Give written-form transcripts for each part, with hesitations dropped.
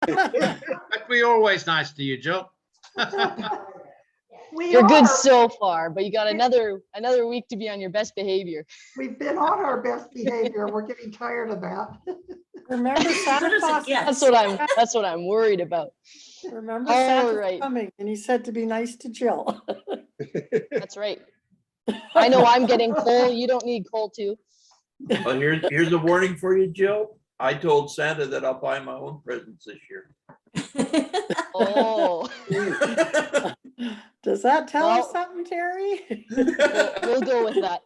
But we're always nice to you, Jill. You're good so far, but you got another week to be on your best behavior. We've been on our best behavior. We're getting tired of that. Remember, Santa Claus. That's what I'm worried about. Remember, All Santa's right. coming, and he said to be nice to Jill. That's right. I know I'm getting coal. You don't need coal too. Well, here's a warning for you, Jill. I told Santa that I'll buy my own presents this year. Oh. Does that tell us Well, something, Terry? We'll go with that.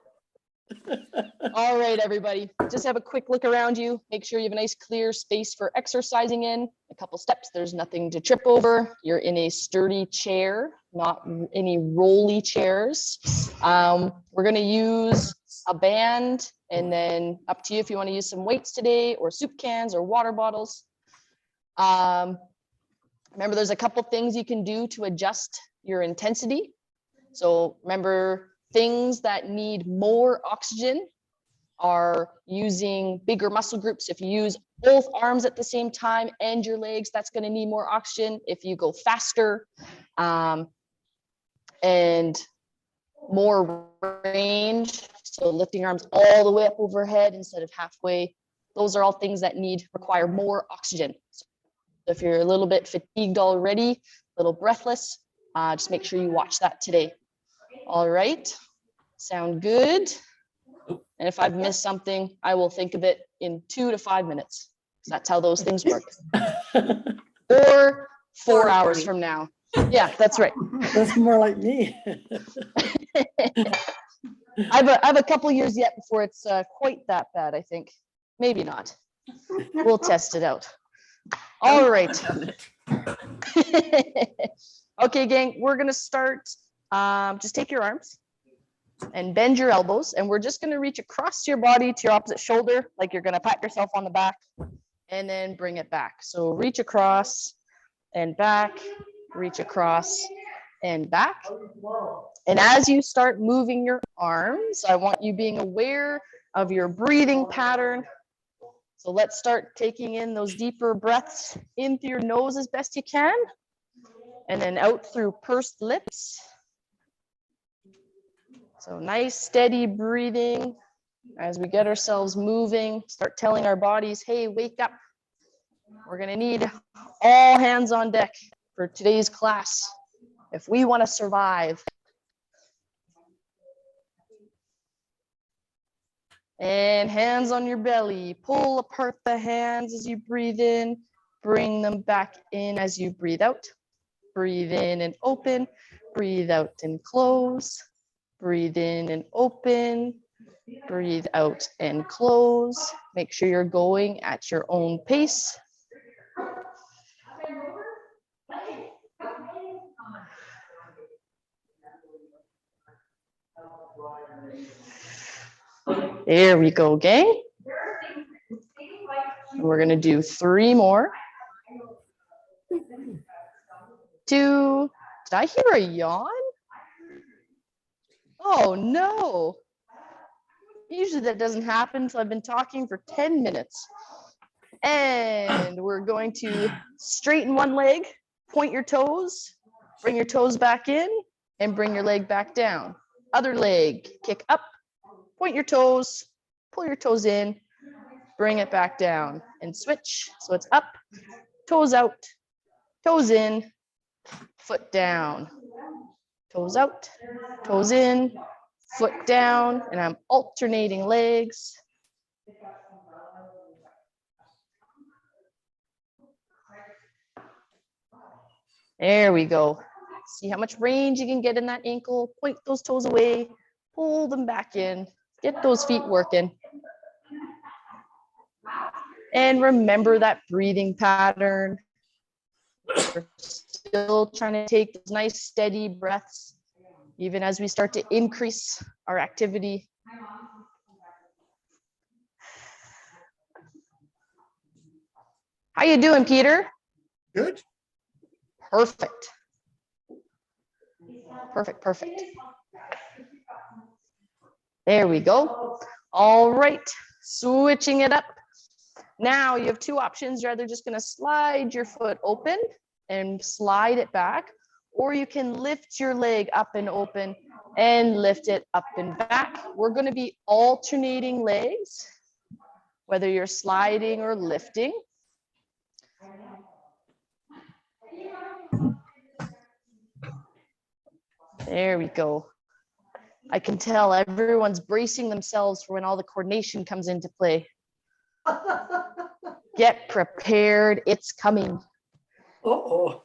All right, everybody, just have a quick look around you. Make sure you have a nice clear space for exercising in. A couple steps, there's nothing to trip over. You're in a sturdy chair, not any rolly chairs. We're gonna use a band, and then up to you if you wanna use some weights today, or soup cans or water bottles. Remember, there's a couple things you can do to adjust your intensity. So remember, things that need more oxygen are using bigger muscle groups. If you use both arms at the same time and your legs, that's going to need more oxygen. If you go faster and more range, so lifting arms all the way up overhead instead of halfway, those are all things that require more oxygen. So if you're a little bit fatigued already, a little breathless, just make sure you watch that today. All right, sound good? And if I've missed something, I will think of it in 2 to 5 minutes. That's how those things work. Or 4 hours from now. Yeah, that's right. That's more like me. I have a couple years yet before it's quite that bad, I think. Maybe not. We'll test it out. All right. Okay, gang, we're gonna start. Just take your arms and bend your elbows, and we're just gonna reach across your body to your opposite shoulder, like you're gonna pat yourself on the back, and then bring it back. So reach across and back, reach across and back. And as you start moving your arms, I want you being aware of your breathing pattern. So let's start taking in those deeper breaths in through your nose as best you can, and then out through pursed lips. So nice, steady breathing as we get ourselves moving. Start telling our bodies, hey, wake up. We're gonna need all hands on deck for today's class if we wanna survive. And hands on your belly. Pull apart the hands as you breathe in. Bring them back in as you breathe out. Breathe in and open. Breathe out and close. Breathe in and open. Breathe out and close. Make sure you're going at your own pace. There we go, gang. We're gonna do 3 more. 2. Did I hear a yawn? Oh no. Usually that doesn't happen until I've been talking for 10 minutes. And we're going to straighten one leg, point your toes, bring your toes back in, and bring your leg back down. Other leg, kick up, point your toes, pull your toes in, bring it back down, and switch. So it's up, toes out, toes in, foot down, toes out, toes in, foot down, and I'm alternating legs. There we go. See how much range you can get in that ankle. Point those toes away, pull them back in, get those feet working. And remember that breathing pattern. We're still trying to take those nice steady breaths, even as we start to increase our activity. How you doing, Peter? Good. Perfect. Perfect, perfect. There we go. All right, switching it up. Now you have two options. You're either just going to slide your foot open and slide it back, or you can lift your leg up and open and lift it up and back. We're going to be alternating legs, whether you're sliding or lifting. There we go. I can tell everyone's bracing themselves for when all the coordination comes into play. Get prepared, it's coming. Uh-oh.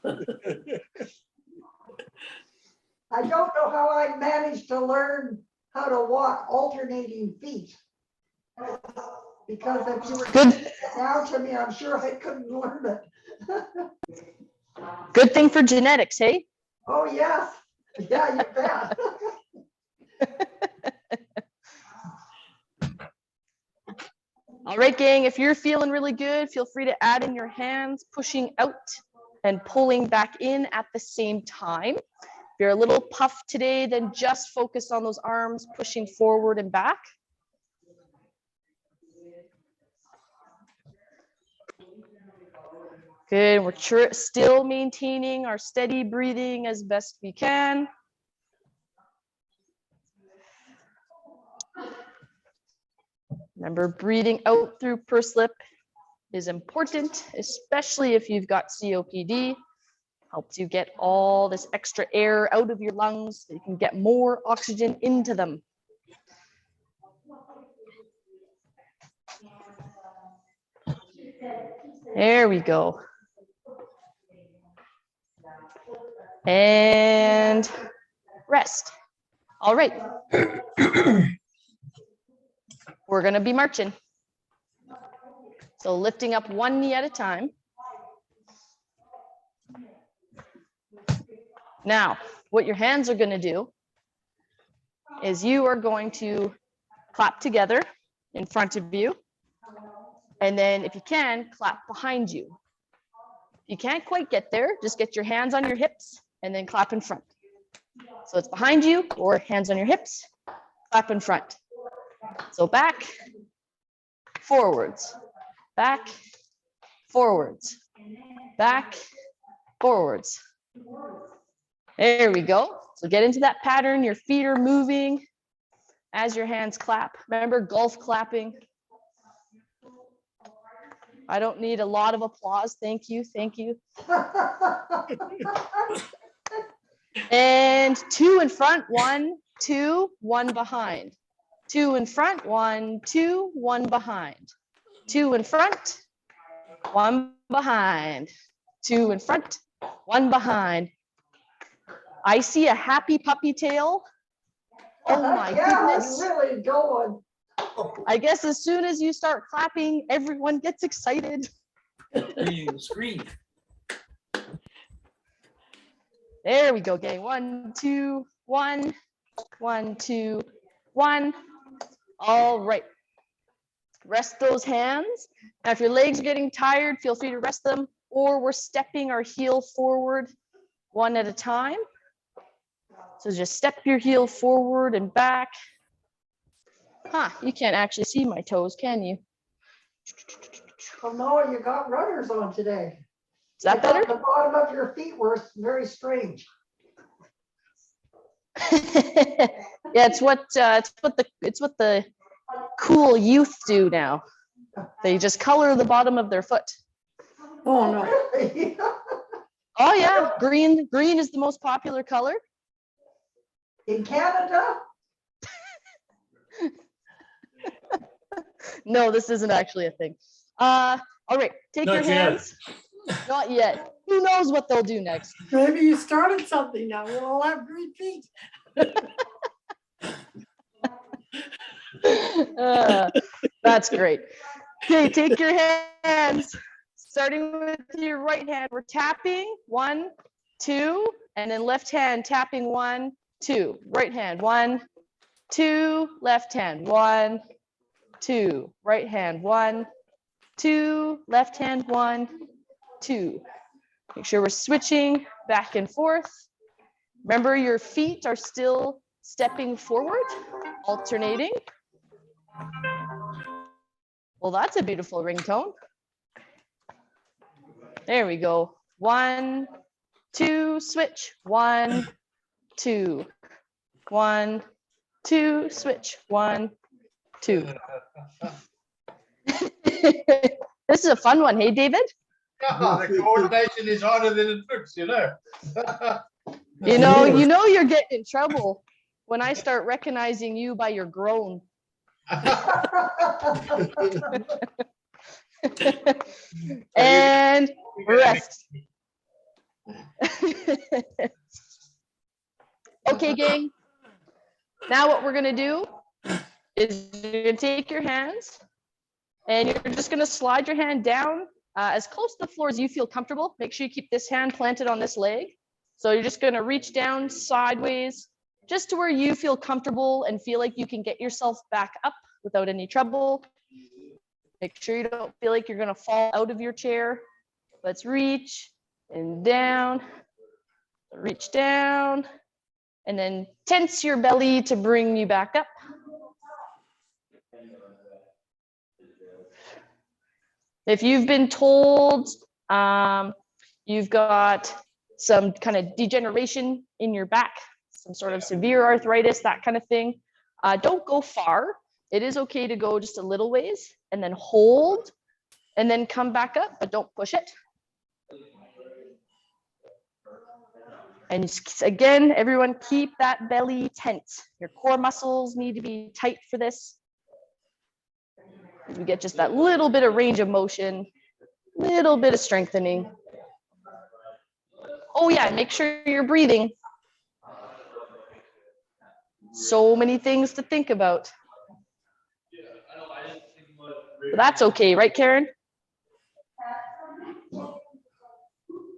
I don't know how I managed to learn how to walk alternating feet. Because if you were Good. teaching it now to me, I'm sure I couldn't learn it. Good thing for genetics, hey? Oh, yes. Yeah, you bet. All right, gang, if you're feeling really good, feel free to add in your hands, pushing out and pulling back in at the same time. If you're a little puffed today, then just focus on those arms pushing forward and back. Good, we're still maintaining our steady breathing as best we can. Remember, breathing out through pursed lip is important, especially if you've got COPD. Helps you get all this extra air out of your lungs so you can get more oxygen into them. There we go. And rest. All right. We're going to be marching. So lifting up one knee at a time. Now, what your hands are going to do is you are going to clap together in front of you. And then if you can, clap behind you. If you can't quite get there, just get your hands on your hips and then clap in front. So it's behind you or hands on your hips, clap in front. So back, forwards, back, forwards, back, forwards. There we go. So get into that pattern. Your feet are moving as your hands clap. Remember golf clapping. I don't need a lot of applause. Thank you. Thank you. And two in front, 1, 2, 1 behind. 2 in front, 1, 2, 1 behind. 2 in front, 1 behind. 2 in front, 1 behind. I see a happy puppy tail. Oh my goodness. Yeah, really going. I guess as soon as you start clapping, everyone gets excited. Scream. There we go, gang. 1, 2, 1. 1, 2, 1. All right. Rest those hands. Now, if your legs are getting tired, feel free to rest them, or we're stepping our heel forward one at a time. So just step your heel forward and back. You can't actually see my toes, can you? Oh no, you got runners on today. Is that better? The bottom of your feet were very strange. Yeah, it's what the cool youth do now. They just color the bottom of their foot. Oh, no. Really? Oh yeah, green is the most popular color. In Canada? No, this isn't actually a thing. All right, take your hands. Not yet. Who knows what they'll do next? Maybe you started something now. We'll all have green feet. That's great. Okay, take your hands. Starting with your right hand, we're tapping 1, 2, and then left hand tapping 1, 2. Right hand 1, 2. Left hand 1, 2. Right hand 1, 2. Left hand 1, 2. Make sure we're switching back and forth. Remember, your feet are still stepping forward, alternating. Well, that's a beautiful ringtone. There we go. 1, 2, switch. 1, 2. 1, 2, switch. 1, 2. This is a fun one. Hey, David? The coordination is harder than it looks, you know. You know you're getting in trouble when I start recognizing you by your groan. And rest. Okay, gang. Now what we're gonna do is you're gonna take your hands and you're just gonna slide your hand down as close to the floor as you feel comfortable. Make sure you keep this hand planted on this leg. So you're just gonna reach down sideways, just to where you feel comfortable and feel like you can get yourself back up without any trouble. Make sure you don't feel like you're gonna fall out of your chair. Let's reach and down, reach down, and then tense your belly to bring you back up. If you've been told you've got some kind of degeneration in your back, some sort of severe arthritis, that kind of thing, don't go far. It is okay to go just a little ways and then hold and then come back up, but don't push it. And again, everyone keep that belly tense. Your core muscles need to be tight for this. We get just that little bit of range of motion, little bit of strengthening. Oh yeah, make sure you're breathing. So many things to think about. But that's okay, right, Karen?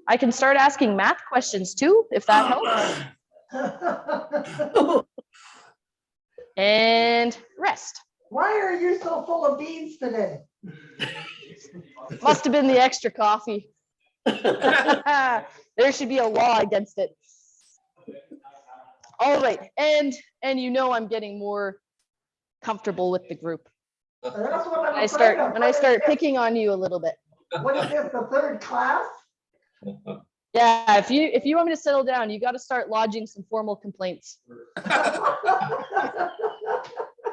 I can start asking math questions too, if that helps. And rest. Why are you so full of beans today? Must have been the extra coffee. There should be a law against it. All right, and you know I'm getting more comfortable with the group. That's what I'm When I afraid of. start picking on you a little bit. What is this, the third class? Yeah, if you want me to settle down, you got to start lodging some formal complaints.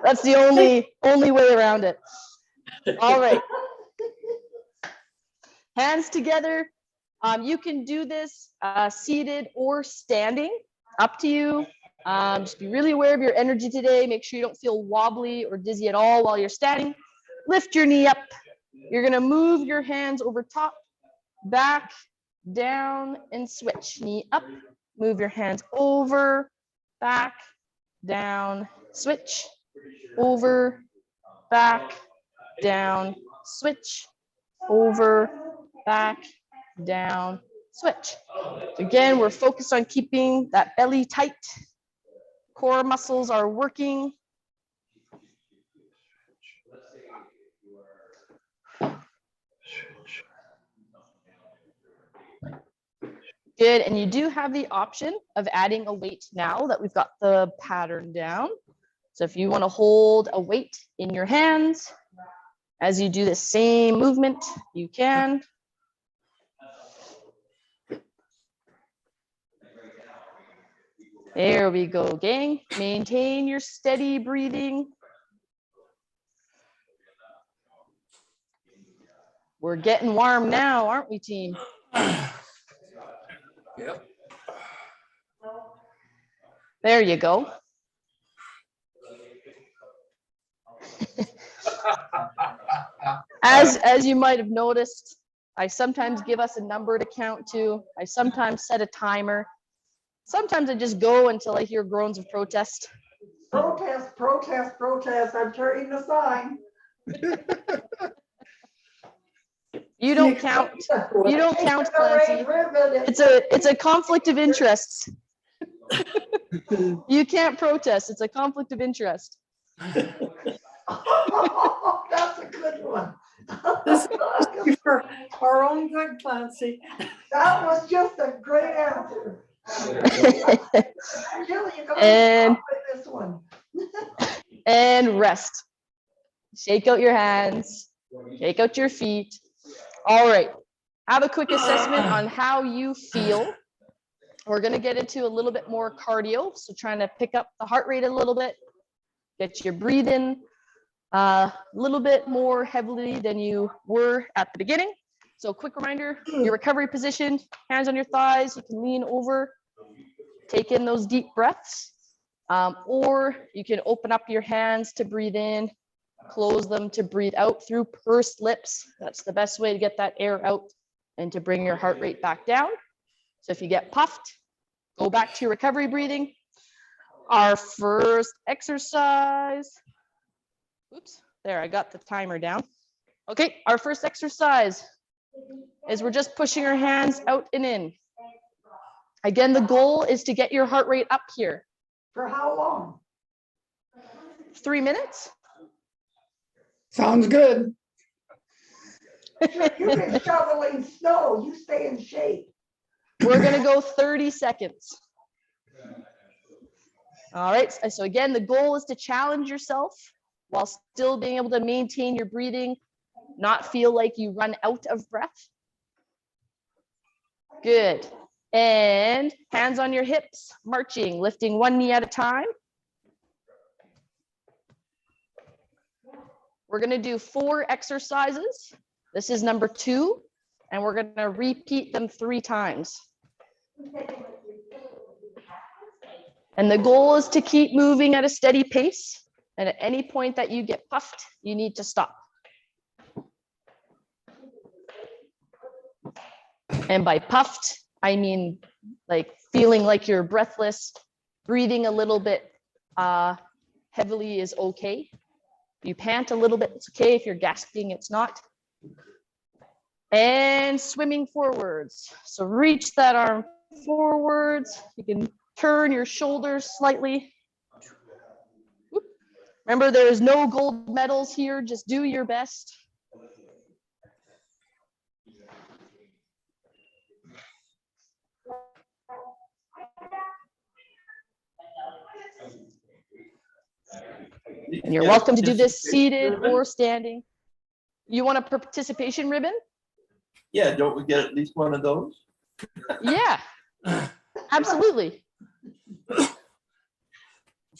That's the only way around it. All right. Hands together. You can do this seated or standing, up to you. Just be really aware of your energy today. Make sure you don't feel wobbly or dizzy at all while you're standing. Lift your knee up. You're gonna move your hands over top, back, down, and switch. Knee up, move your hands over, back, down, switch, over, back, down, switch, over, back, down, switch. Again, we're focused on keeping that belly tight. Core muscles are working. Good, and you do have the option of adding a weight now that we've got the pattern down. So if you want to hold a weight in your hands as you do the same movement, you can. There we go, gang. Maintain your steady breathing. We're getting warm now, aren't we, team? Yep. There you go. As you might have noticed, I sometimes give us a number to count to. I sometimes set a timer. Sometimes I just go until I hear groans of protest. Protest, protest, protest. I'm turning the sign. You don't count. You don't count, Clancy. It's a conflict of interests. You can't protest. It's a conflict of interest. Oh, that's a good one. This is for our own good, Clancy. That was just a great answer. Jill, you got And- this one. And rest. Shake out your hands. Take out your feet. All right. Have a quick assessment on how you feel. We're going to get into a little bit more cardio. So trying to pick up the heart rate a little bit, get your breathing a little bit more heavily than you were at the beginning. So quick reminder, your recovery position, hands on your thighs, you can lean over, take in those deep breaths, or you can open up your hands to breathe in, close them to breathe out through pursed lips. That's the best way to get that air out and to bring your heart rate back down. So if you get puffed, go back to your recovery breathing. Our first exercise, oops, there, I got the timer down. Okay, our first exercise is we're just pushing our hands out and in. Again, the goal is to get your heart rate up here. For how long? 3 minutes. Sounds good. You've been shoveling snow. You stay in shape. We're gonna go 30 seconds. All right, so again, the goal is to challenge yourself while still being able to maintain your breathing, not feel like you run out of breath. Good. And hands on your hips, marching, lifting one knee at a time. We're gonna do 4 exercises. This is number 2, and we're gonna repeat them 3 times. And the goal is to keep moving at a steady pace. And at any point that you get puffed, you need to stop. And by puffed, I mean like feeling like you're breathless, breathing a little bit heavily is okay. If you pant a little bit, it's okay. If you're gasping, it's not. And swimming forwards. So reach that arm forwards. You can turn your shoulders slightly. Remember, there is no gold medals here. Just do your best. And you're welcome to do this seated or standing. You want a participation ribbon? Yeah, don't we get at least one of those? Yeah, absolutely.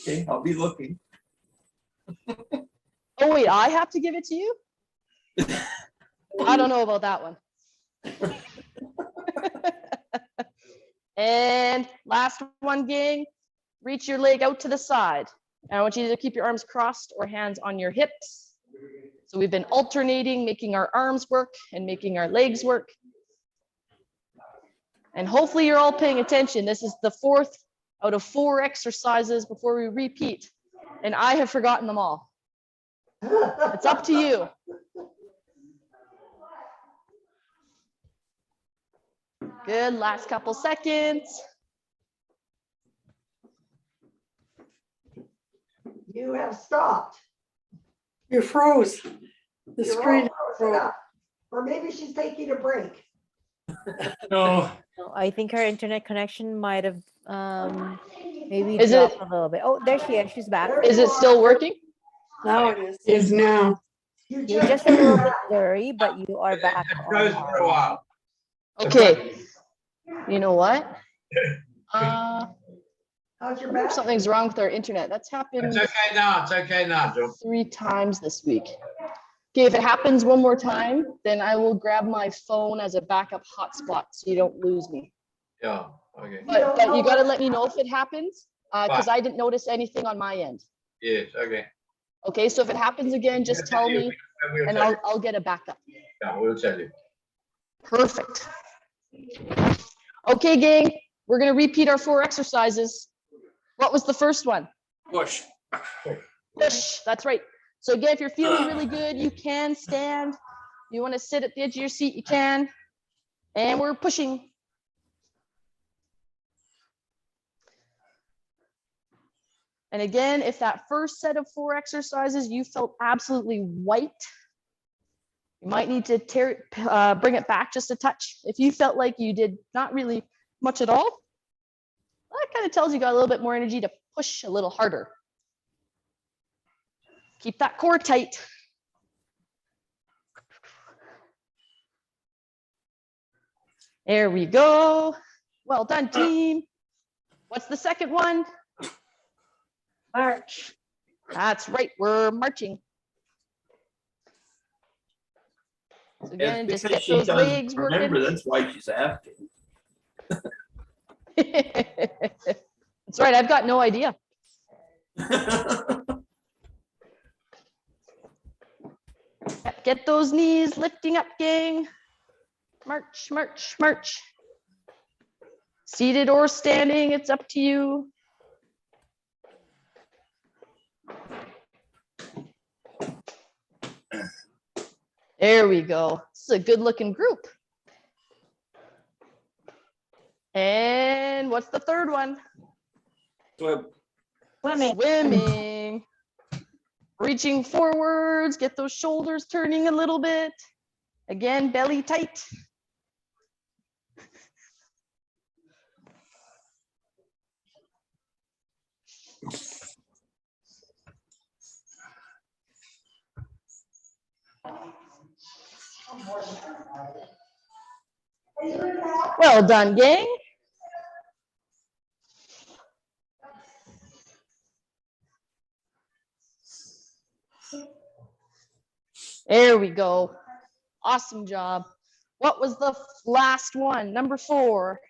Okay, I'll be looking. Oh wait, I have to give it to you? I don't know about that one. And last one, gang. Reach your leg out to the side. And I want you to keep your arms crossed or hands on your hips. So we've been alternating, making our arms work and making our legs work. And hopefully you're all paying attention. This is the 4th out of 4 exercises before we repeat. And I have forgotten them all. It's up to you. Good, last couple seconds. You have stopped. You froze. The You're screen all frozen froze. up. Or maybe she's taking a break. No, No, I think her internet connection might have maybe Is dropped it- a little bit. Oh, there she is. She's back. Is it still working? Now it is. is now. You You're just a little bit blurry, but you are back. It goes for a while. Okay. You know what? How's your I wonder if back? something's wrong with our internet. That's happened It's okay now, it's okay now, Joe. 3 times this week. Okay, if it happens one more time, then I will grab my phone as a backup hotspot so you don't lose me. Yeah, okay, But you gotta let me know if it happens, because I didn't notice anything on my end. yes, okay. Okay, so if it happens again, just tell me We'll and tell you. I'll get a backup. Yeah, we'll tell you. Perfect. Okay, gang, we're gonna repeat our 4 exercises. What was the first one? Push. Push, that's right. So again, if you're feeling really good, you can stand. You want to sit at the edge of your seat, you can. And we're pushing. And again, if that first set of 4 exercises you felt absolutely wiped, you might need to bring it back just a touch. If you felt like you did not really much at all, that kind of tells you got a little bit more energy to push a little harder. Keep that core tight. There we go. Well done, team. What's the second one? March. That's right, we're marching. So It's again, just because get she those doesn't legs remember, working. that's why she's asking. That's right, I've got no idea. Get those knees lifting up, gang. March, march, march. Seated or standing, it's up to you. There we go. This is a good looking group. And what's the third one? Swimming. Swimming. Reaching forwards, get those shoulders turning a little bit. Again, belly tight. Well done, gang. There we go. Awesome job. What was the last one? Number 4.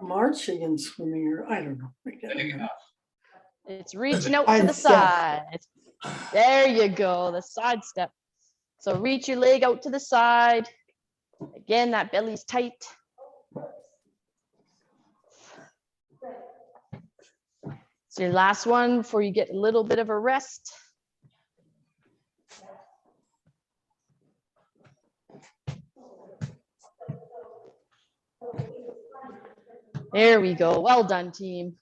Marching and swimming, or I don't know. It's reaching out to the Side side. There you go, the side step. So reach your leg out to the side. Again, that belly's tight. So your last one before you get a little bit of a rest. There we go. Well done, team.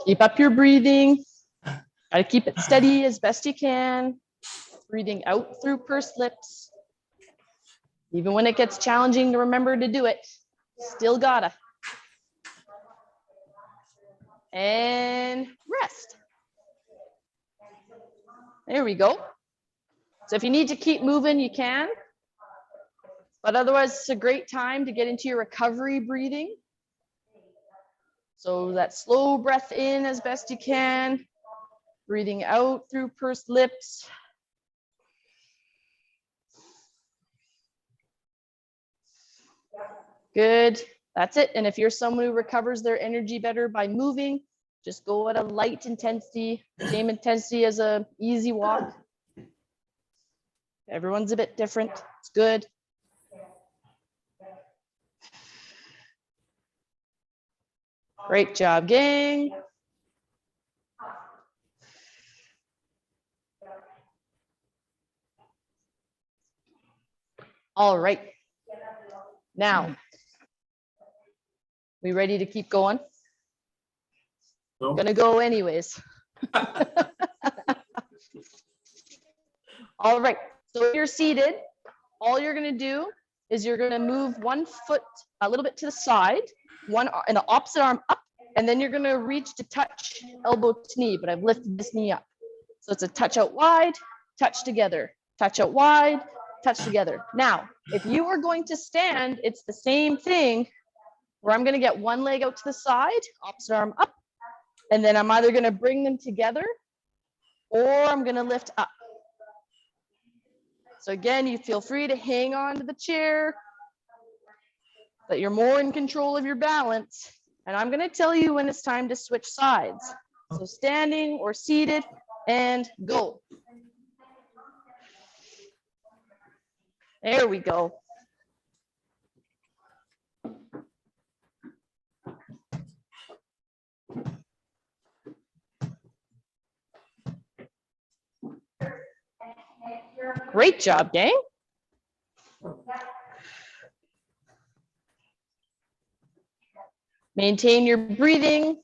Keep up your breathing. Got to keep it steady as best you can. Breathing out through pursed lips. Even when it gets challenging to remember to do it, still gotta. And rest. There we go. So if you need to keep moving, you can. But otherwise, it's a great time to get into your recovery breathing. So that slow breath in as best you can. Breathing out through pursed lips. Good. That's it. And if you're someone who recovers their energy better by moving, just go at a light intensity, same intensity as a easy walk. Everyone's a bit different. It's good. Great job, gang. All right. Now, we ready to keep going? No. Gonna go anyways. All right, so you're seated. All you're gonna do is you're gonna move one foot a little bit to the side, and the opposite arm up, and then you're gonna reach to touch elbow to knee, but I've lifted this knee up. So it's a touch out wide, touch together, touch out wide, touch together. Now, if you are going to stand, it's the same thing where I'm gonna get one leg out to the side, opposite arm up, and then I'm either gonna bring them together or I'm gonna lift up. So again, you feel free to hang on to the chair, that you're more in control of your balance. And I'm gonna tell you when it's time to switch sides. So standing or seated, and go. There we go. Great job, gang. Maintain your breathing.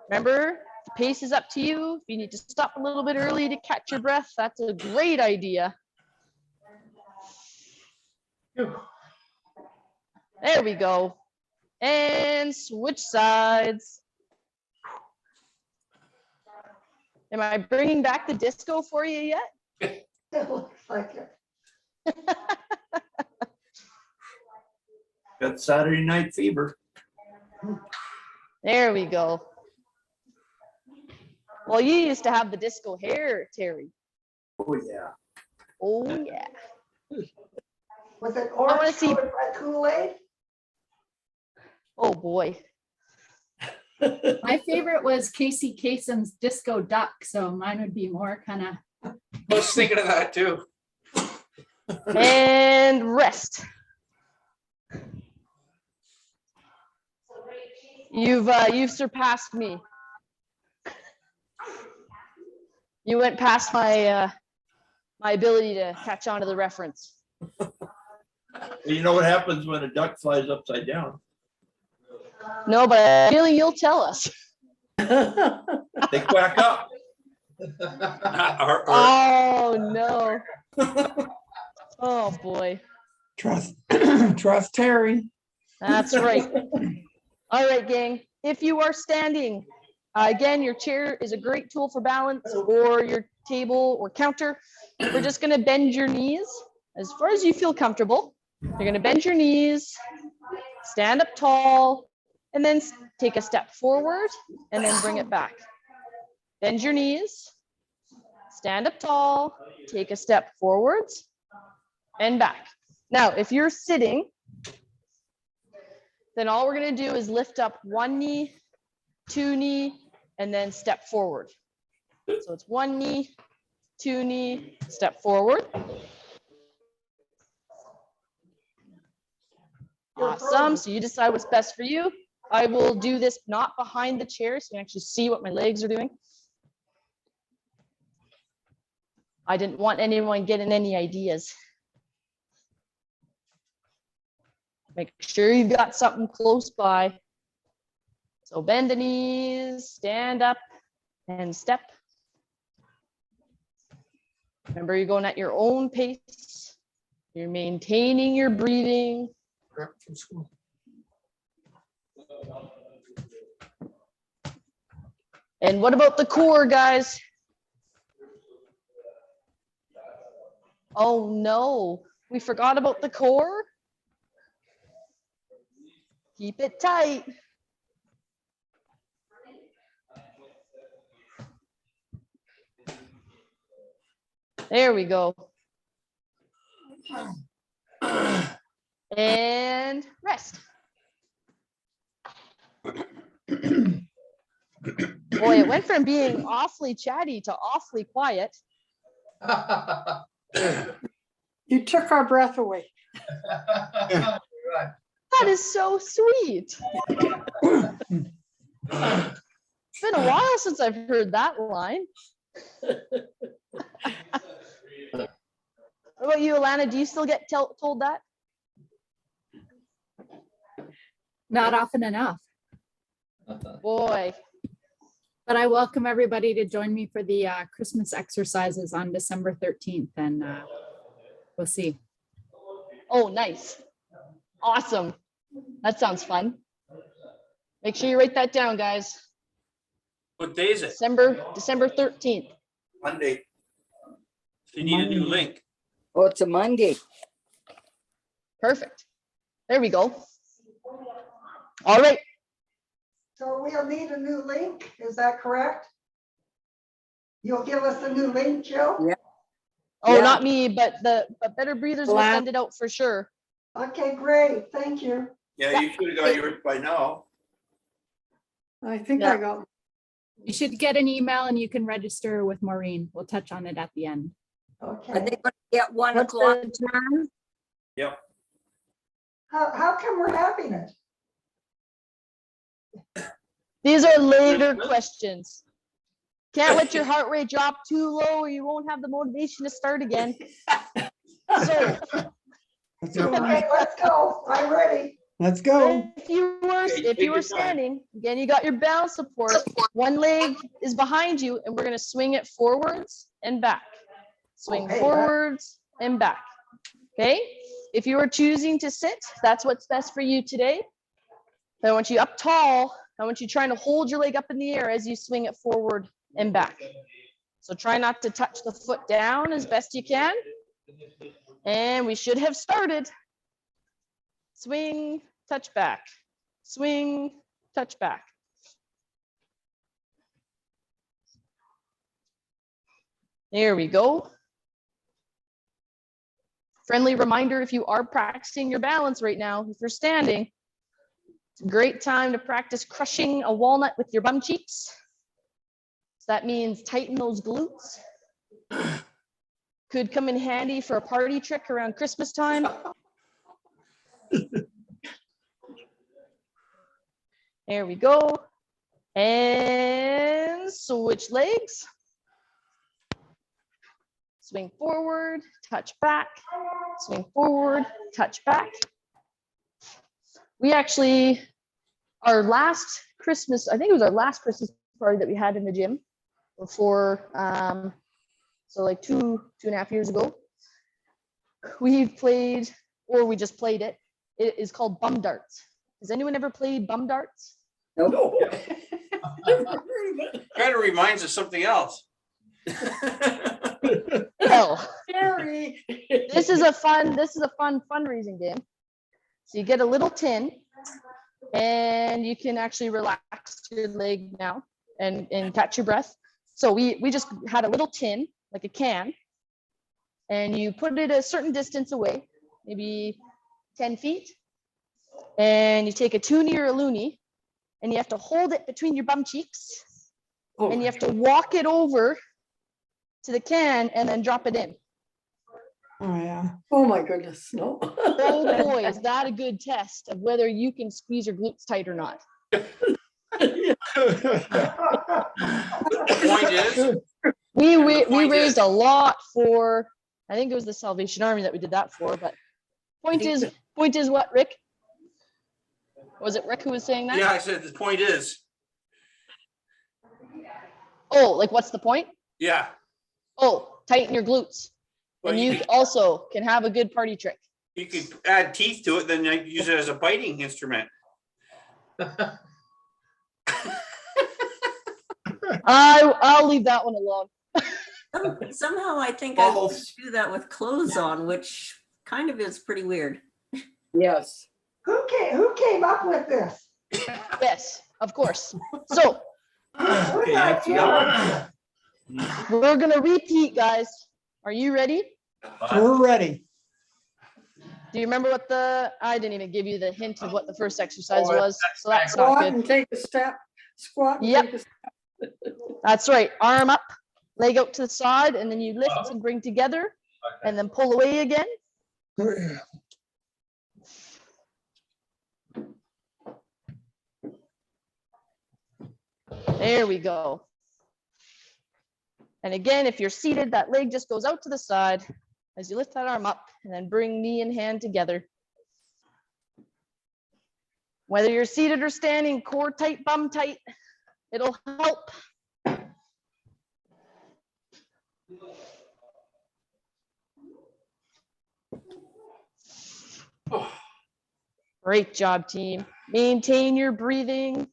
Remember, the pace is up to you. If you need to stop a little bit early to catch your breath, that's a great idea. There we go. And switch sides. Am I bringing back the disco for you yet? It looks like it. Got Saturday night fever. There we go. Well, you used to have the disco hair, Terry. Oh, yeah. Oh, yeah. Was it wanna orange see- colored by Kool-Aid? Oh, boy. My favorite was Casey Kasem's Disco Duck, so mine would be more kind of. I was thinking of that too. And rest. You've surpassed me. You went past my my ability to catch on to the reference. You know what happens when a duck flies upside down? No, but I feel you'll tell us. They quack up. Oh no. Oh boy. Trust, trust Terry. That's right. All right, gang. If you are standing, again, your chair is a great tool for balance, or your table or counter. We're just going to bend your knees as far as you feel comfortable. You're going to bend your knees, stand up tall, and then take a step forward and then bring it back. Bend your knees, stand up tall, take a step forwards and back. Now, if you're sitting, then all we're going to do is lift up one knee, two knee, and then step forward. So it's one knee, two knee, step forward. Awesome. So you decide what's best for you. I will do this not behind the chair, so you can actually see what my legs are doing. I didn't want anyone getting any ideas. Make sure you've got something close by. So bend the knees, stand up, and step. Remember, you're going at your own pace. You're maintaining your breathing. And what about the core, guys? Oh no, we forgot about the core. Keep it tight. There we go. And rest. Boy, it went from being awfully chatty to awfully quiet. You took our breath away. That is so sweet. It's been a while since I've heard that line. What about you, Alana? Do you still get told that? Not often enough, Boy, but I welcome everybody to join me for the Christmas exercises on December 13th, and we'll see. oh, nice. Awesome. That sounds fun. Make sure you write that down, guys. What day is it? December 13th. Monday. You need a new link. Oh, it's a Monday. Perfect. There we go. All right. So we'll need a new link, is that correct? You'll give us a new link, Jill? Yeah. Oh, Yeah. not me, but Better Breathers will Wow. send it out for sure. Okay, great, thank you. Yeah, you should have got yours by now. I think Yeah. I got, You should get an email and you can register with Maureen. We'll touch on it at the end. Are they Okay, gonna get 1 What's o'clock? the time? Yep. how come we're having it? These are later questions. Can't let your heart rate drop too low or you won't have the motivation to start again. So Okay, let's go, I'm ready. let's go. if you were Okay, take your time. standing, again, you got your balance support. One leg is behind you and we're gonna swing it forwards and back. Swing Okay, forwards and back. Okay? If you are choosing to sit, that's what's best for you today. But I want you up tall. I want you trying to hold your leg up in the air as you swing it forward and back. So try not to touch the foot down as best you can. And we should have started. Swing, touch back, swing, touch back. There we go. Friendly reminder, if you are practicing your balance right now, if you're standing, it's a great time to practice crushing a walnut with your bum cheeks. So that means tighten those glutes. Could come in handy for a party trick around Christmas time. There we go. And switch legs. Swing forward, touch back, swing forward, touch back. We actually, our last Christmas, I think it was our last Christmas party that we had in the gym before, so like two and a half years ago. We played, or we just played it. It is called bum darts. Has anyone ever played bum darts? No. Kind of reminds us of something else. Well, Scary. this is a fun fundraising game. So you get a little tin and you can actually relax your leg now and catch your breath. So we just had a little tin, like a can, and you put it a certain distance away, maybe 10 feet. And you take a toonie or a loonie and you have to hold it between your bum cheeks and you have to walk it over to the can and then drop it in. Oh, yeah. Oh, my goodness, no. Oh boy, is that a good test of whether you can squeeze your glutes tight or not. Point is, We point raised is- a lot for, I think it was the Salvation Army that we did that for, but point is what, Rick? Was it Rick who was saying that? yeah, I said the point is, Oh, like what's the point? yeah. Oh, tighten your glutes. Well, And you also can have a good party trick. You could add teeth to it, then you use it as a biting instrument. I'll leave that one alone. Somehow I think I Both. could do that with clothes on, which kind of is pretty weird. Yes. Who came up with this? Yes, of course. So Who's our hero? we're gonna repeat, guys. Are you ready? We're ready. Do you remember what I didn't even give you the hint of what the first exercise Oh, was, so that's not Squat good. and take a step. Squat. And Yep. take a step. That's right. Arm up, leg out to the side, and then you lift and bring together, and then pull away again. There we go. And again, if you're seated, that leg just goes out to the side as you lift that arm up and then bring knee and hand together. Whether you're seated or standing, core tight, bum tight, it'll help. Great job, team. Maintain your breathing.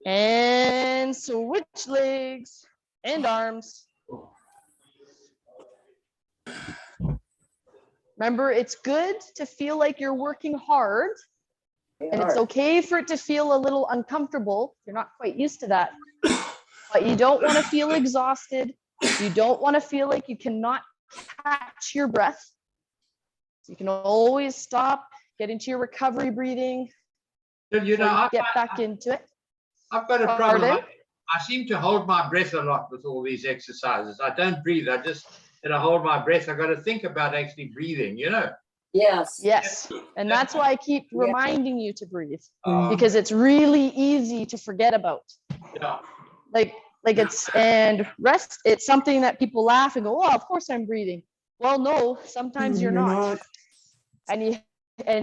And switch legs and arms. Remember, it's good to feel like you're working hard, and it's okay for it to feel a little uncomfortable. You're not quite used to that, but you don't want to feel exhausted. You don't want to feel like you cannot catch your breath. You can always stop, get into your recovery breathing, You know, get back into it. I've got a problem. Pardon? I seem to hold my breath a lot with all these exercises. I don't breathe. I just, hold my breath. I've got to think about actually breathing, you know? Yes. Yes, and that's why I keep reminding you to breathe, Uh, because it's really easy to forget about. yeah. Like and rest, it's something that people laugh and go, oh, of course I'm breathing. Well, no, sometimes you're not. And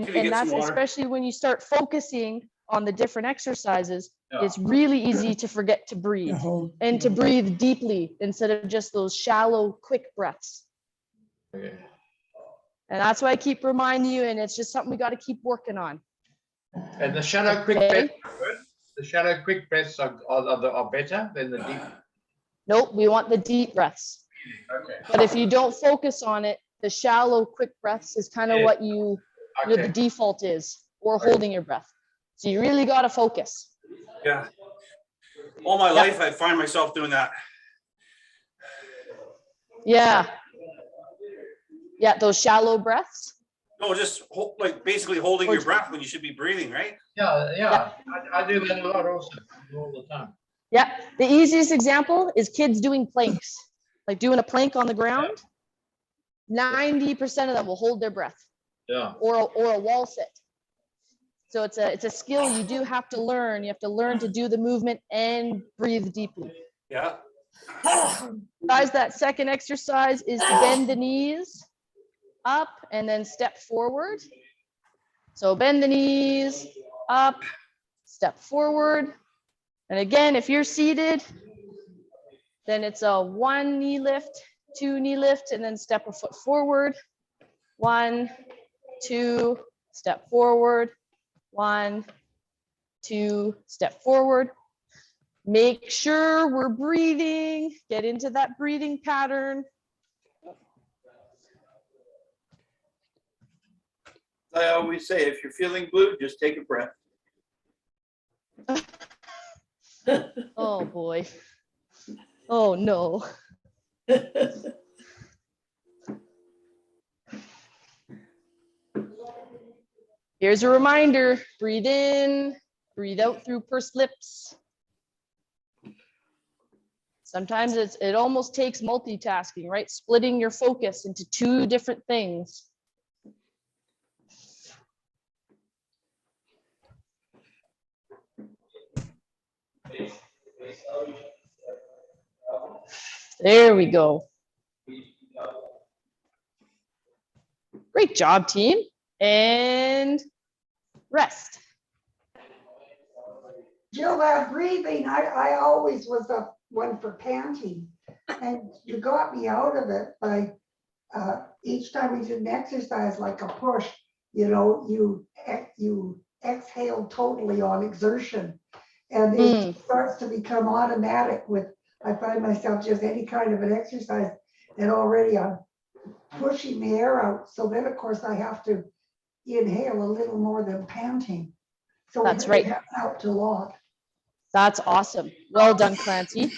get that's some water? especially when you start focusing on the different exercises, Yeah. it's really easy to forget to breathe and to breathe deeply instead of just those shallow, quick breaths. Okay. And that's why I keep reminding you, and it's just something we got to keep working on. And the shallow, quick Okay. breaths, the shallow, quick breaths are better than the deep. Nope, we want the deep breaths. Okay. But if you don't focus on it, the shallow, quick breaths is kind of Yeah. what the Okay. default is, or holding your breath. So you really got to focus. Yeah. All my life, I find myself doing that. Yeah. Yeah, those shallow breaths. No, just like basically holding Or- your breath when you should be breathing, right? Yeah. I do that a lot also, all the time. Yeah, the easiest example is kids doing planks, like doing a plank on the ground. 90% of them will hold their breath. Yeah. Or a wall sit. So it's a skill you do have to learn. You have to learn to do the movement and breathe deeply. Yeah. Guys, that second exercise is to bend the knees up and then step forward. So bend the knees up, step forward. And again, if you're seated, then it's a 1 knee lift, 2 knee lift, and then step a foot forward. 1, 2, step forward. 1, 2, step forward. Make sure we're breathing. Get into that breathing pattern. I always say, if you're feeling blue, just take a breath. Oh boy. Oh no. Here's a reminder, breathe in, breathe out through pursed lips. Sometimes it almost takes multitasking, right? Splitting your focus into 2 different things. There we go. Great job, team. And rest. Jill, that breathing, I always was the one for panting. And you got me out of it by each time we did an exercise like a push, you exhale totally on exertion. And it starts to become automatic I find myself just any kind of an exercise and already I'm pushing the air out. So then of course I have to inhale a little more than panting. So That's right. It has helped a lot. That's awesome. Well done, Clancy.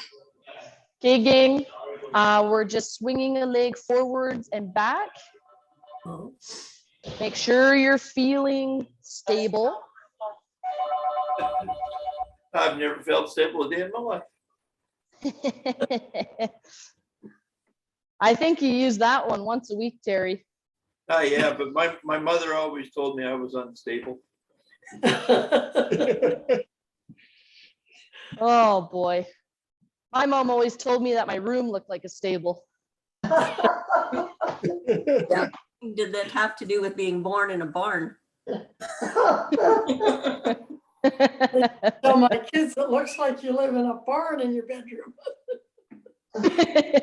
Okay, gang. We're just swinging a leg forwards and back. Make sure you're feeling stable. I've never felt stable a day in my life. I think you use that one once a week, Terry. Yeah, but my mother always told me I was unstable. Oh boy. My mom always told me that my room looked like a stable. Yeah. Did that have to do with being born in a barn? Tell my kids, it looks like you live in a barn in your bedroom.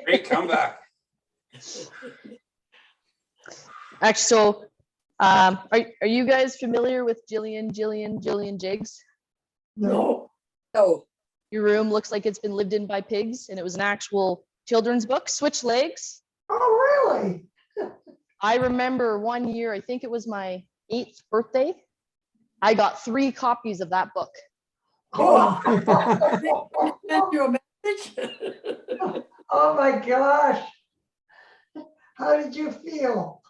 Great comeback. Actually, so are you guys familiar with Jillian Jiggs? No. No. Your room looks like it's been lived in by pigs, and it was an actual children's book, Switch Legs. Oh, really? I remember one year, I think it was my 8th birthday, I got 3 copies of that book. Oh. Send you a message? Oh my gosh. How did you feel?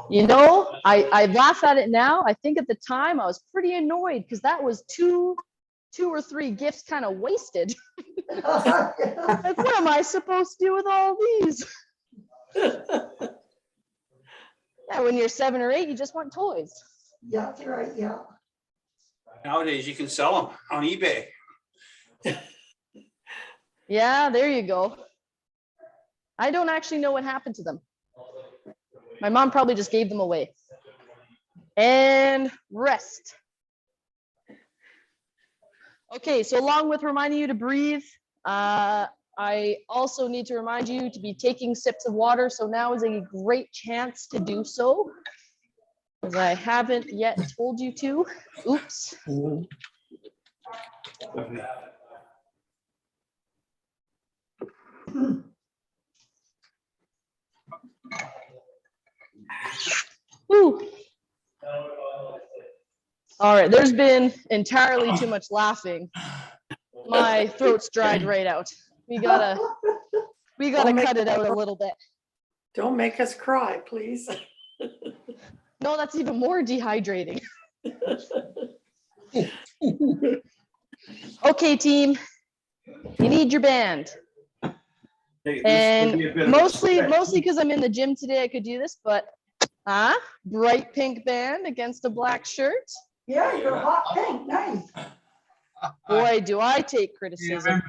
You know, I laugh at it now. I think at the time I was pretty annoyed because that was two or 3 gifts kind of wasted. Like, what am I supposed to do with all these? Yeah, when you're 7 or 8, you just want toys. Yeah, that's right, yeah. Nowadays, you can sell them on eBay. Yeah, there you go. I don't actually know what happened to them. My mom probably just gave them away. And rest. Okay, so along with reminding you to breathe, I also need to remind you to be taking sips of water. So now is a great chance to do so. Because I haven't yet told you to. Oops. Woo. All right, there's been entirely too much laughing. My throat's dried right out. We gotta cut it out a little bit. Don't make us cry, please. No, that's even more dehydrating. Okay, team, you need your band. And mostly because I'm in the gym today, I could do this, but bright pink band against a black shirt. Yeah, you're hot pink, nice. Boy, do I take criticism.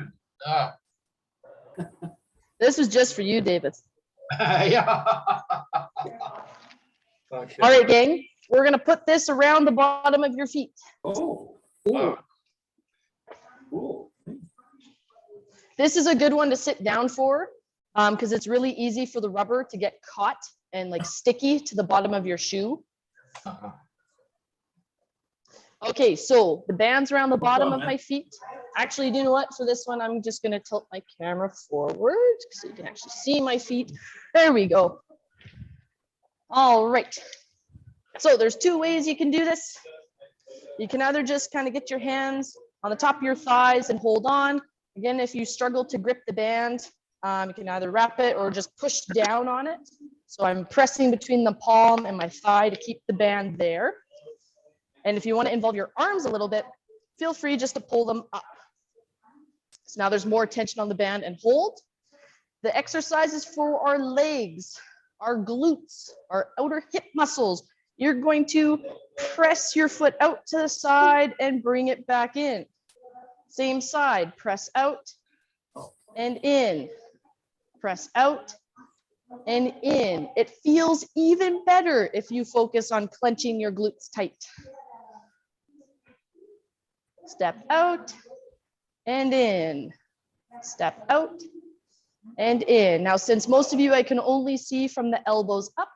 Ah. This was just for you, David. Yeah. Okay. All right, gang, we're gonna put this around the bottom of your feet. Oh. Oh. Cool. This is a good one to sit down for because it's really easy for the rubber to get caught and like sticky to the bottom of your shoe. Okay, so the band's around the bottom of my feet. Actually, you know what? For this one, I'm just gonna tilt my camera forward so you can actually see my feet. There we go. All right. So there's two ways you can do this. You can either just kind of get your hands on the top of your thighs and hold on. Again, if you struggle to grip the band, you can either wrap it or just push down on it. So I'm pressing between the palm and my thigh to keep the band there. And if you want to involve your arms a little bit, feel free just to pull them up. So now there's more tension on the band and hold. The exercise is for our legs, our glutes, our outer hip muscles. You're going to press your foot out to the side and bring it back in. Same side, press out and in, press out and in. It feels even better if you focus on clenching your glutes tight. Step out and in, step out and in. Now, since most of you I can only see from the elbows up,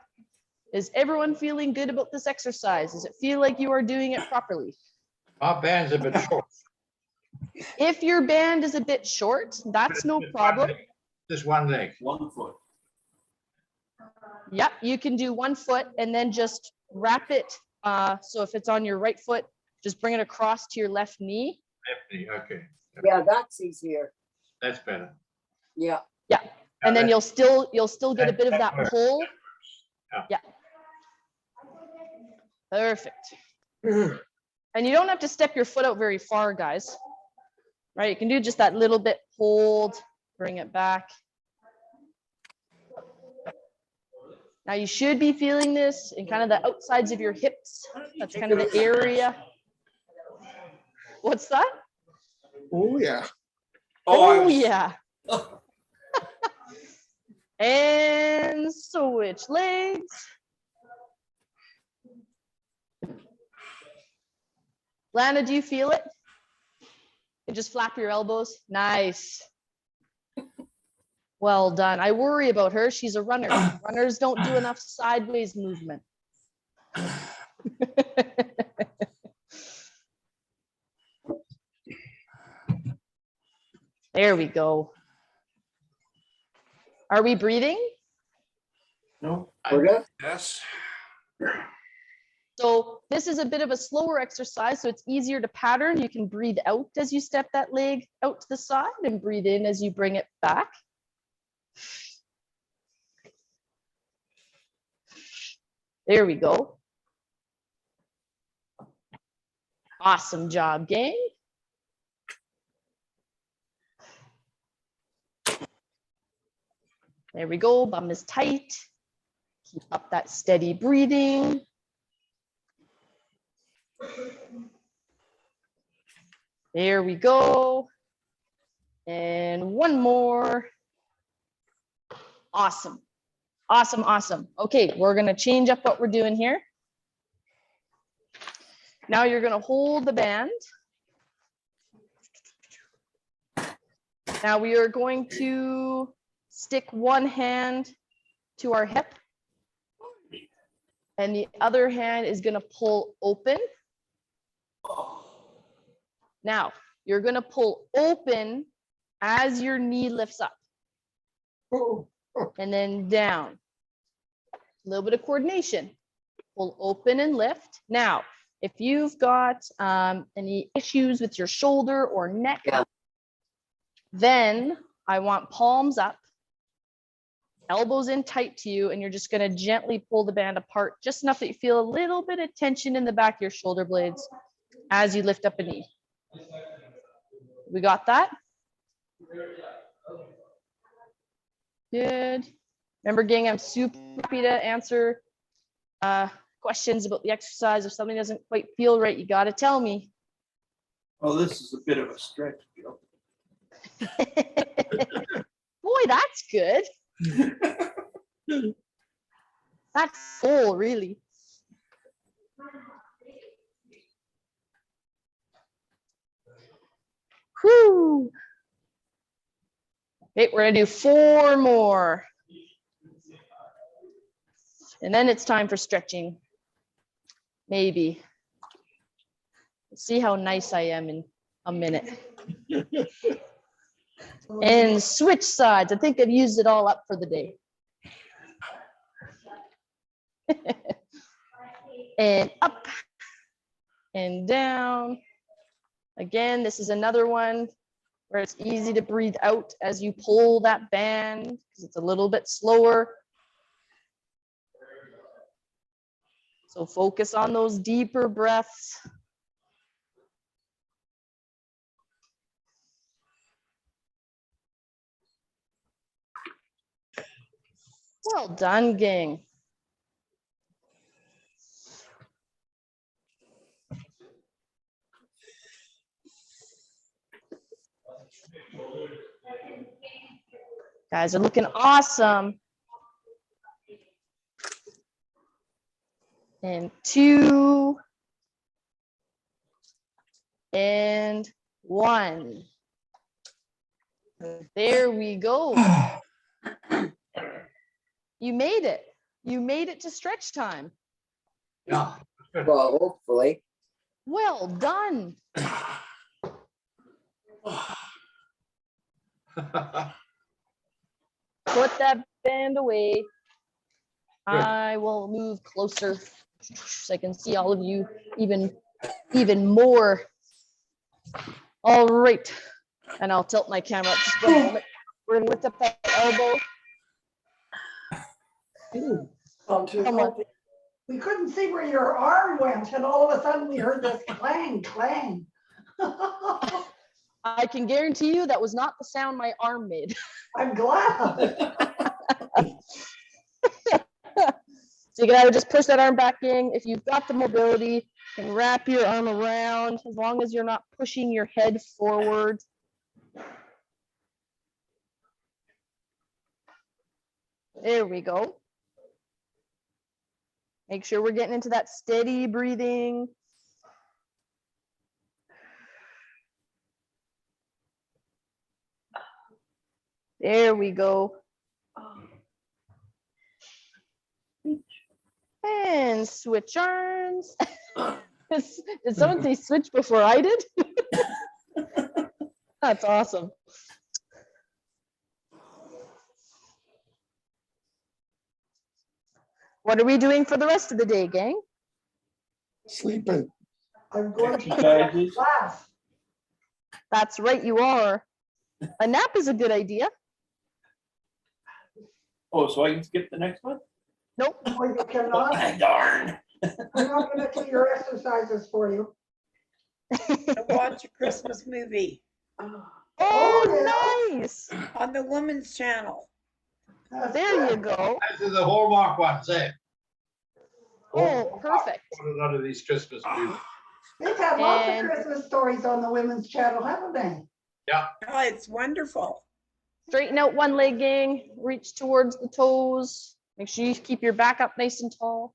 is everyone feeling good about this exercise? Does it feel like you are doing it properly? My band's a bit short. If your band is a bit short, that's no problem. Just one leg. 1 foot. Yep, you can do 1 foot and then just wrap it. So if it's on your right foot, just bring it across to your left knee. Left knee, okay. Yeah, that's easier. That's better. Yeah. Yeah, and then you'll still get a bit of that pull. Yeah. Perfect. And you don't have to step your foot out very far, guys. Right, you can do just that little bit, hold, bring it back. Now you should be feeling this in kind of the outsides of your hips. That's kind of the area. What's that? Oh, yeah. Oh, yeah. And switch legs. Lana, do you feel it? You just flap your elbows. Nice. Well done. I worry about her. She's a runner. Runners don't do enough sideways movement. There we go. Are we breathing? No. Yes. So this is a bit of a slower exercise, so it's easier to pattern. You can breathe out as you step that leg out to the side and breathe in as you bring it back. There we go. Awesome job, gang. There we go, bum is tight. Keep up that steady breathing. There we go. And one more. Awesome. Awesome, awesome. Okay, we're gonna change up what we're doing here. Now you're gonna hold the band. Now we are going to stick one hand to our hip And the other hand is gonna pull open. Now, you're gonna pull open as your knee lifts up. And then down. A little bit of coordination. Pull open and lift. Now, if you've got any issues with your shoulder or neck, then I want palms up, elbows in tight to you, and you're just gonna gently pull the band apart, just enough that you feel a little bit of tension in the back of your shoulder blades as you lift up a knee. We got that? Good. Remember, gang, I'm super happy to answer questions about the exercise. If something doesn't quite feel right, you got to tell me. Oh, this is a bit of a stretch, Joe. Boy, that's good. That's full, really. Whew. Okay, we're gonna do 4 more. And then it's time for stretching. Maybe. Let's see how nice I am in a minute. And switch sides. I think I've used it all up for the day. And up and down. Again, this is another one where it's easy to breathe out as you pull that band because it's a little bit slower. So focus on those deeper breaths. Well done, gang. Guys are looking awesome. And 2 and 1. There we go. You made it. You made it to stretch time. Yeah. Well, hopefully. Well done. Put that band away. I will move closer so I can see all of you even more. All right. And I'll tilt my camera up just for a moment. We're gonna lift up that elbow. Come on. We couldn't see where your arm went, and all of a sudden we heard this clang, clang. I can guarantee you that was not the sound my arm made. I'm glad. So you can either just push that arm back in. If you've got the mobility, you can wrap your arm around as long as you're not pushing your head forward. There we go. Make sure we're getting into that steady breathing. There we go. And switch arms. Did someone say switch before I did? That's awesome. What are we doing for the rest of the day, gang? Sleeping. I'm going to Exercises. class. That's right, you are. A nap is a good idea. Oh, so I can skip the next one? Nope. No, you cannot. Darn. I'm not gonna do your exercises for you. Watch a Christmas movie Oh, nice. on the Women's Channel. That's There you good. go. Those are the Hallmark ones, eh? Oh, perfect. What a lot of these Christmas movies. They've had lots of And- Christmas stories on the Women's Channel, haven't they? Yeah. Oh, it's wonderful. Straighten out one leg, gang. Reach towards the toes. Make sure you keep your back up nice and tall.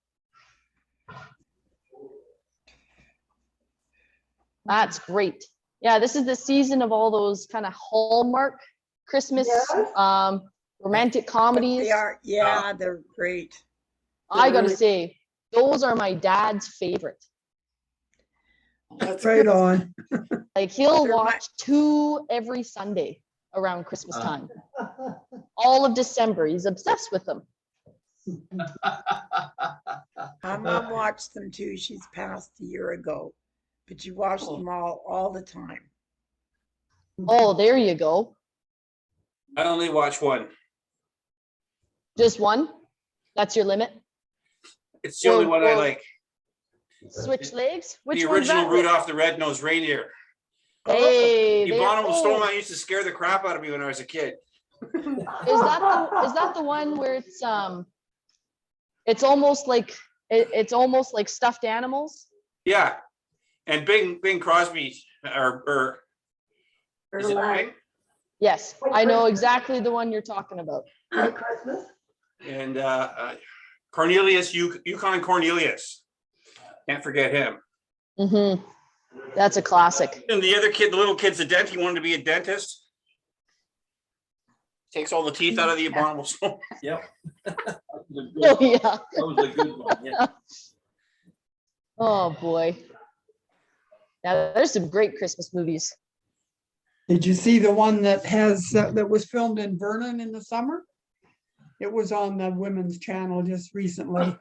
That's great. Yeah, this is the season of all those kind of Hallmark Christmas Yes. romantic But comedies. they are, yeah, they're great. I gotta say, Those are my dad's favorite. That's Right good. on. Like he'll They're my- watch 2 every Sunday around Christmas time. All of December. He's obsessed with them. My mom watched them too. She's passed a year ago, but she watched them all the time. Oh, there you go. I only watch one. Just one? That's your limit? It's the only Or- one I or- like. Switch legs? Which The one's original that with? Rudolph the Red-Nosed Reindeer. Hey, The there- Abominable oh, Snowman used to scare the crap out of me when I was a kid. is that the one where it's almost like it's almost like stuffed animals? Yeah. And Bing Crosby, or is it Bing? Yes, I know exactly the one you're talking about. White Christmas. And Cornelius, Yukon Cornelius. Can't forget him. Mm-hmm. That's a classic. And the other kid, the little kid's a dentist. He wanted to be a dentist. Takes all the teeth out of the Abominable Snowman. Yep. Oh, yeah. That was a good one, yeah. Oh, boy. Now, there's some great Christmas movies. Did you see the one that has, that was filmed in Vernon in the summer? It was on the Women's Channel just recently. Oh,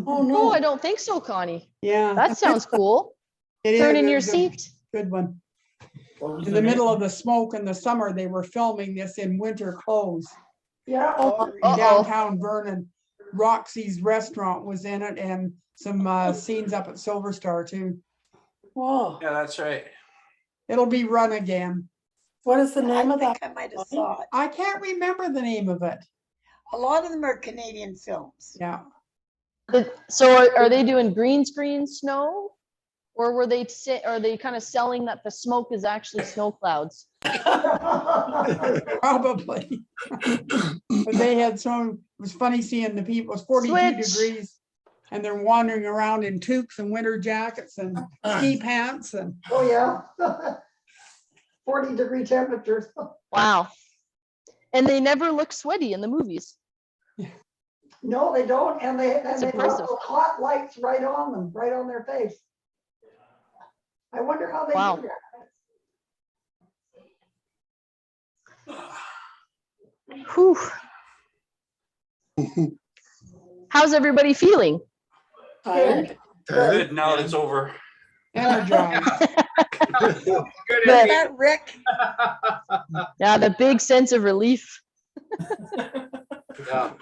Oh, no. I don't think so, Connie. Yeah. That sounds cool. It Turn is, in your it's a seat. Good one. What was In the name? middle of the smoke in the summer, they were filming this in winter clothes. Yeah. Uh-oh. Downtown Vernon. Roxy's restaurant was in it and some scenes up at Silver Star too. Whoa. Yeah, that's right. It'll be run again. What is the name I of think that? I might have saw it. I can't remember the name of it. A lot of them are Canadian films. Yeah. So are they doing green screen snow? Or are they kind of selling that the smoke is actually snow clouds? Probably. But they had some, it was funny seeing the people, it was 42 Switch. degrees. And they're wandering around in toques and winter jackets and ski pants and Oh, yeah. 40-degree temperatures. Wow. And they never look sweaty in the movies. No, they don't. And they got impressive. those hot lights right on them, right on their face. I wonder how they Wow. do that. Whew. How's everybody feeling? Tired. Good, now that it's over. energized. Good, But- Eddie. That Rick, Yeah, the big sense of relief. Yeah.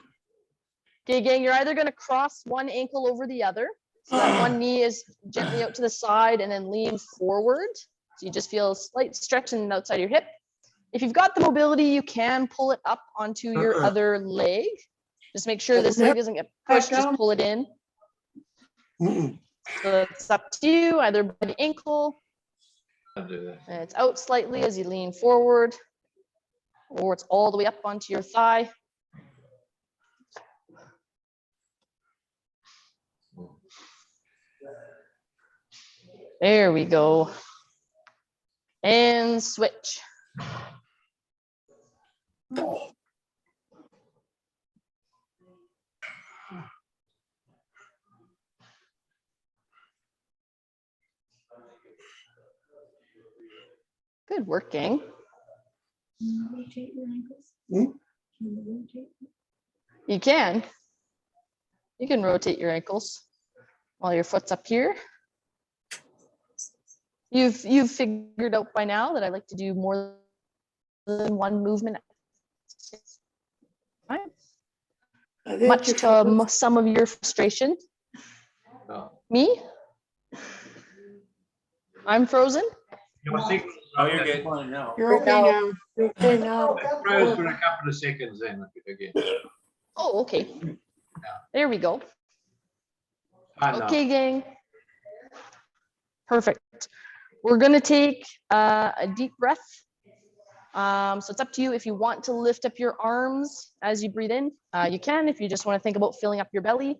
Okay, gang, you're either gonna cross one ankle over the other. So that one knee is gently out to the side and then lean forward. So you just feel a slight stretch in the outside of your hip. If you've got the mobility, you can pull it up onto your other leg. Just make sure this leg doesn't get pushed, just pull it in. So it's up to you, either by the ankle, I'll do that. and it's out slightly as you lean forward, or it's all the way up onto your thigh. There we go. And switch. Good work, gang. Rotate your ankles. Hmm? Can you rotate? You can. You can rotate your ankles while your foot's up here. You've figured out by now that I like to do more than one movement. I think Much you're to focused. some of your frustration. Oh. Me? I'm frozen? Your signal. Oh, you're good. Fine now. You're okay now. You're okay now. It froze for a couple of seconds then again. Oh, okay. There we go. Fine now. Okay, gang. Perfect. We're gonna take a deep breath. So it's up to you if you want to lift up your arms as you breathe in. You can. If you just want to think about filling up your belly,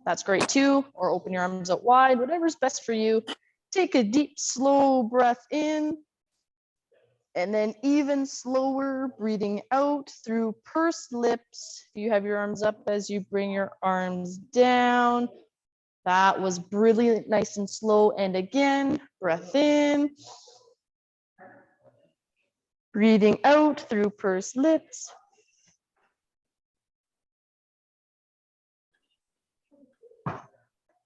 that's great too. Or open your arms out wide, whatever's best for you. Take a deep, slow breath in. And then even slower breathing out through pursed lips. You have your arms up as you bring your arms down. That was brilliant, nice and slow. And again, breath in. Breathing out through pursed lips.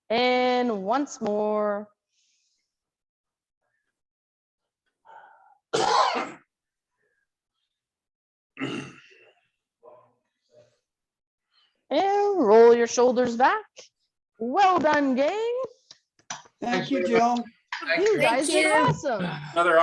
And once more. And roll your shoulders back. Well done, gang. Thank you, Jill. You guys did awesome. Another